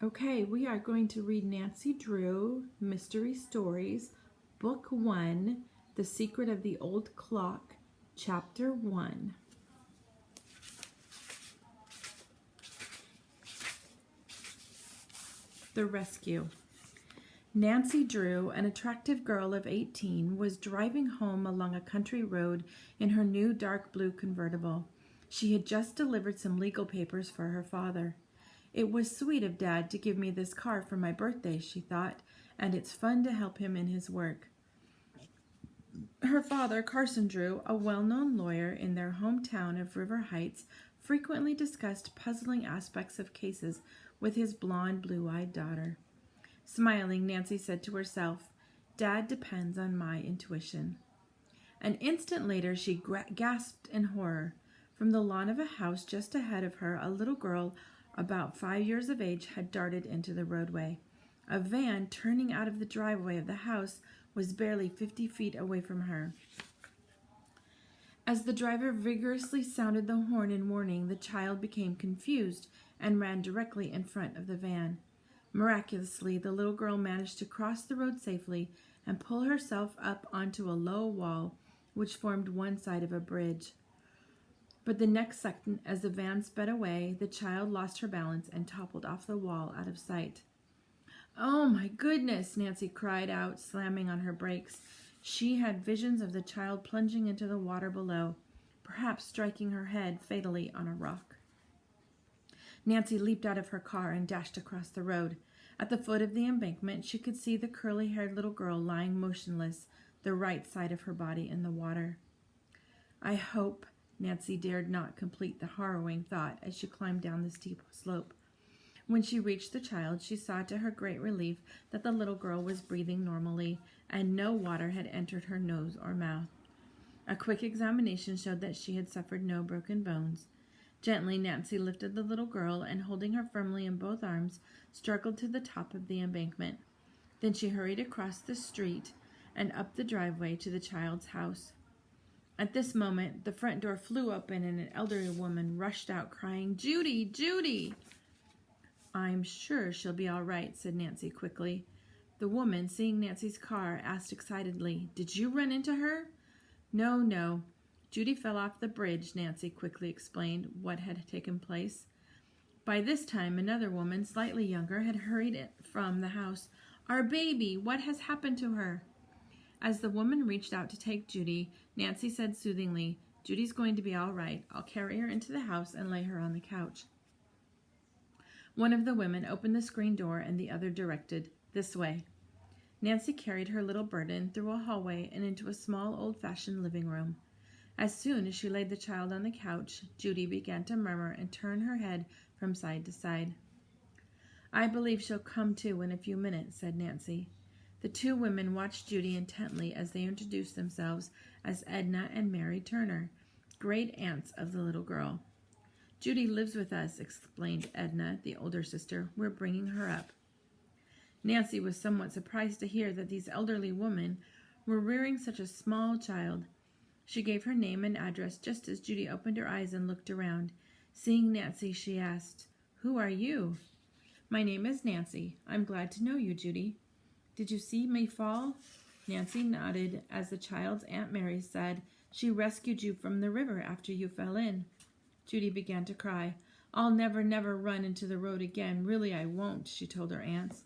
Okay, we are going to read Nancy Drew, Mystery Stories, Book 1, The Secret of the Old Clock, Chapter 1. The Rescue. Nancy Drew, an attractive girl of 18, was driving home along a country road in her new dark blue convertible. She had just delivered some legal papers for her father. It was sweet of Dad to give me this car for my birthday, she thought, and it's fun to help him in his work. Her father, Carson Drew, a well-known lawyer in their hometown of River Heights, frequently discussed puzzling aspects of cases with his blonde, blue-eyed daughter. Smiling, Nancy said to herself, "Dad depends on my intuition." An instant later, she gasped in horror. From the lawn of a house just ahead of her, a little girl about 5 years of age had darted into the roadway. A van turning out of the driveway of the house was barely 50 feet away from her. As the driver vigorously sounded the horn in warning, the child became confused and ran directly in front of the van. Miraculously, the little girl managed to cross the road safely and pull herself up onto a low wall which formed one side of a bridge. But the next second, as the van sped away, the child lost her balance and toppled off the wall out of sight. "Oh my goodness," Nancy cried out, slamming on her brakes. She had visions of the child plunging into the water below, perhaps striking her head fatally on a rock. Nancy leaped out of her car and dashed across the road. At the foot of the embankment, she could see the curly-haired little girl lying motionless, the right side of her body in the water. "I hope," Nancy dared not complete the harrowing thought as she climbed down the steep slope. When she reached the child, she saw to her great relief that the little girl was breathing normally, and no water had entered her nose or mouth. A quick examination showed that she had suffered no broken bones. Gently, Nancy lifted the little girl and, holding her firmly in both arms, struggled to the top of the embankment. Then she hurried across the street and up the driveway to the child's house. At this moment, the front door flew open and an elderly woman rushed out crying, "Judy! Judy!" "I'm sure she'll be all right," said Nancy quickly. The woman, seeing Nancy's car, asked excitedly, "Did you run into her?" No. Judy fell off the bridge," Nancy quickly explained what had taken place. By this time, another woman, slightly younger, had hurried from the house. "Our baby! What has happened to her?" As the woman reached out to take Judy, Nancy said soothingly, "Judy's going to be all right. I'll carry her into the house and lay her on the couch." One of the women opened the screen door and the other directed, "This way." Nancy carried her little burden through a hallway and into a small old-fashioned living room. As soon as she laid the child on the couch, Judy began to murmur and turn her head from side to side. "I believe she'll come to in a few minutes," said Nancy. The two women watched Judy intently as they introduced themselves as Edna and Mary Turner, great aunts of the little girl. "Judy lives with us," explained Edna, the older sister. "We're bringing her up." Nancy was somewhat surprised to hear that these elderly women were rearing such a small child. She gave her name and address just as Judy opened her eyes and looked around. Seeing Nancy, she asked, "Who are you?" "My name is Nancy. I'm glad to know you, Judy." "Did you see me fall?" Nancy nodded as the child's Aunt Mary said, "She rescued you from the river after you fell in." Judy began to cry. "I'll never run into the road again. Really, I won't," she told her aunts.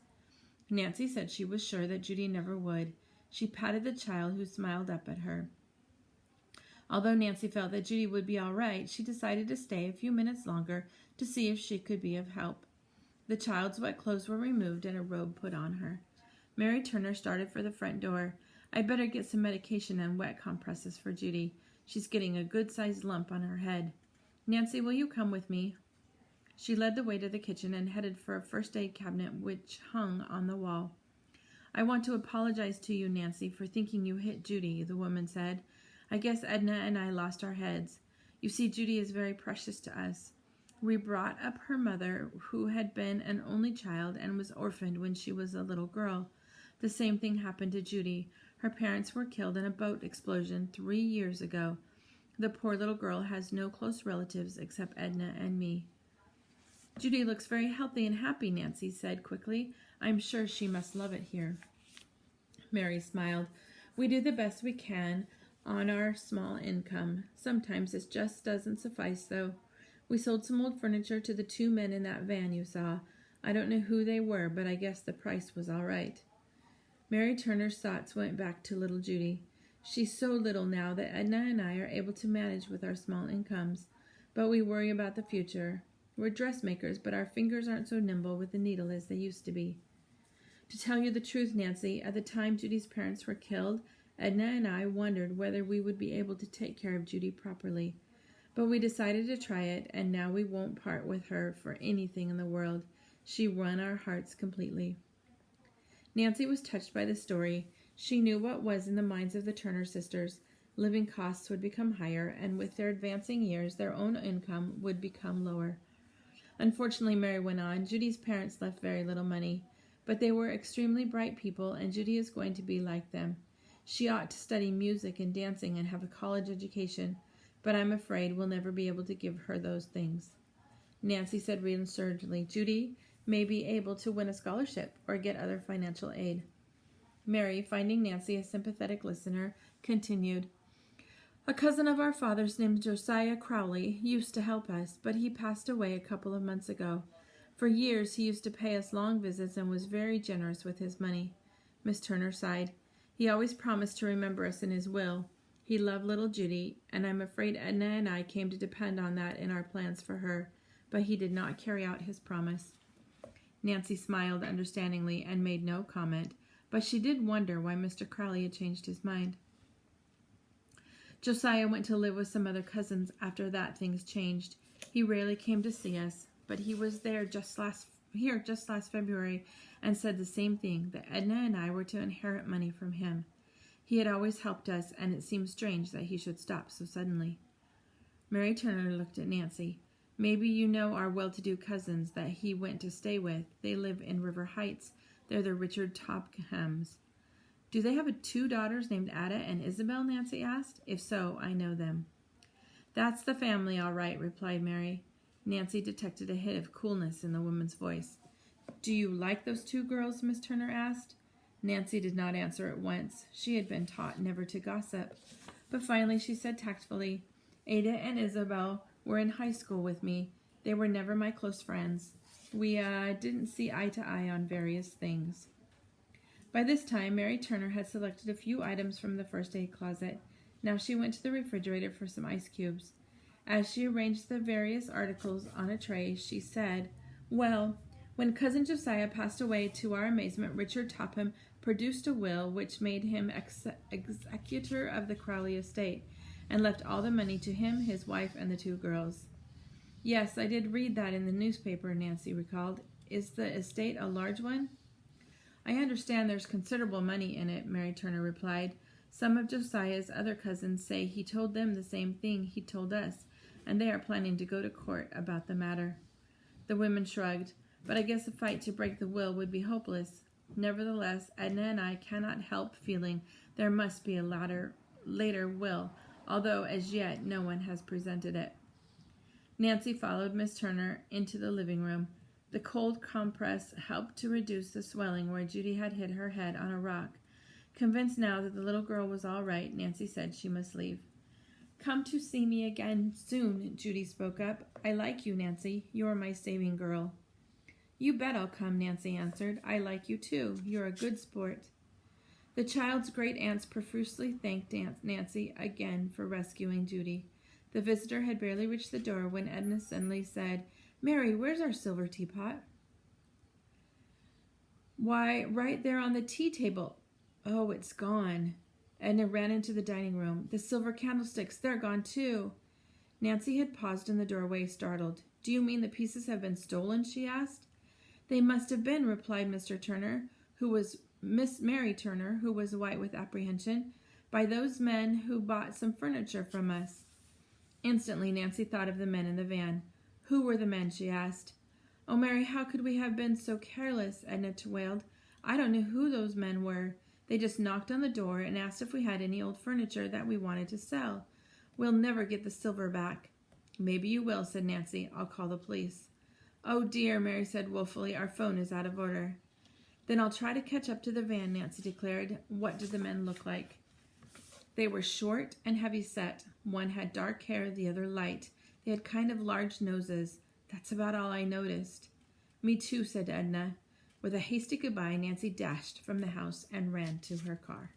Nancy said she was sure that Judy never would. She patted the child, who smiled up at her. Although Nancy felt that Judy would be all right, she decided to stay a few minutes longer to see if she could be of help. The child's wet clothes were removed and a robe put on her. Mary Turner started for the front door. "I'd better get some medication and wet compresses for Judy. She's getting a good-sized lump on her head. Nancy, will you come with me?" She led the way to the kitchen and headed for a first aid cabinet which hung on the wall. "I want to apologize to you, Nancy, for thinking you hit Judy," the woman said. "I guess Edna and I lost our heads. You see, Judy is very precious to us. We brought up her mother, who had been an only child and was orphaned when she was a little girl. The same thing happened to Judy. Her parents were killed in a boat explosion 3 years ago. The poor little girl has no close relatives except Edna and me." Judy looks very healthy and happy, Nancy said quickly. I'm sure she must love it here. Mary smiled. We do the best we can on our small income. Sometimes it just doesn't suffice, though. We sold some old furniture to the 2 men in that van you saw. I don't know who they were, but I guess the price was all right. Mary Turner's thoughts went back to little Judy. She's so little now that Edna and I are able to manage with our small incomes, but we worry about the future. We're dressmakers, but our fingers aren't so nimble with the needle as they used to be. To tell you the truth, Nancy, at the time Judy's parents were killed, Edna and I wondered whether we would be able to take care of Judy properly. But we decided to try it, and now we won't part with her for anything in the world. She won our hearts completely. Nancy was touched by the story. She knew what was in the minds of the Turner sisters. Living costs would become higher, and with their advancing years, their own income would become lower. Unfortunately, Mary went on, Judy's parents left very little money, but they were extremely bright people, and Judy is going to be like them. She ought to study music and dancing and have a college education, but I'm afraid we'll never be able to give her those things. Nancy said reassuringly, Judy may be able to win a scholarship or get other financial aid. Mary, finding Nancy a sympathetic listener, continued, A cousin of our father's named Josiah Crowley used to help us, but he passed away a couple of months ago. For years he used to pay us long visits and was very generous with his money. Miss Turner sighed. He always promised to remember us in his will. He loved little Judy, and I'm afraid Edna and I came to depend on that in our plans for her, but he did not carry out his promise. Nancy smiled understandingly and made no comment, but she did wonder why Mr. Crowley had changed his mind. Josiah went to live with some other cousins after that things changed. He rarely came to see us, but he was there just last February and said the same thing, that Edna and I were to inherit money from him. He had always helped us, and it seemed strange that he should stop so suddenly. Mary Turner looked at Nancy. Maybe you know our well-to-do cousins that he went to stay with. They live in River Heights. They're the Richard Tophams. Do they have 2 daughters named Ada and Isabel? Nancy asked. If so, I know them. That's the family, all right, replied Mary. Nancy detected a hint of coolness in the woman's voice. Do you like those 2 girls? Miss Turner asked. Nancy did not answer at once. She had been taught never to gossip. But finally she said tactfully, Ada and Isabel were in high school with me. They were never my close friends. We didn't see eye to eye on various things. By this time, Mary Turner had selected a few items from the first aid closet. Now she went to the refrigerator for some ice cubes. As she arranged the various articles on a tray, she said, Well, when Cousin Josiah passed away, to our amazement, Richard Topham produced a will which made him executor of the Crowley estate, and left all the money to him, his wife, and the 2 girls. Yes, I did read that in the newspaper, Nancy recalled. Is the estate a large one? I understand there's considerable money in it, Mary Turner replied. Some of Josiah's other cousins say he told them the same thing he told us, and they are planning to go to court about the matter. The women shrugged, but I guess a fight to break the will would be hopeless. Nevertheless, Edna and I cannot help feeling there must be a later will, although as yet no one has presented it. Nancy followed Miss Turner into the living room. The cold compress helped to reduce the swelling where Judy had hit her head on a rock. Convinced now that the little girl was all right, Nancy said she must leave. Come to see me again soon, Judy spoke up. I like you, Nancy. You're my saving girl. You bet I'll come, Nancy answered. I like you too. You're a good sport. The child's great aunts profusely thanked Nancy again for rescuing Judy. The visitor had barely reached the door when Edna suddenly said, Mary, where's our silver teapot? Why, right there on the tea table. Oh, it's gone. Edna ran into the dining room. The silver candlesticks, they're gone too. Nancy had paused in the doorway, startled. Do you mean the pieces have been stolen? She asked. They must have been, replied Miss Mary Turner, who was white with apprehension, by those men who bought some furniture from us. Instantly, Nancy thought of the men in the van. Who were the men? She asked. Oh, Mary, how could we have been so careless? Edna wailed. I don't know who those men were. They just knocked on the door and asked if we had any old furniture that we wanted to sell. We'll never get the silver back. Maybe you will, said Nancy. I'll call the police. Oh dear, Mary said woefully. Our phone is out of order. Then I'll try to catch up to the van, Nancy declared. What did the men look like? They were short and heavy-set. One had dark hair, the other light. They had kind of large noses. That's about all I noticed. Me too, said Edna. With a hasty goodbye, Nancy dashed from the house and ran to her car.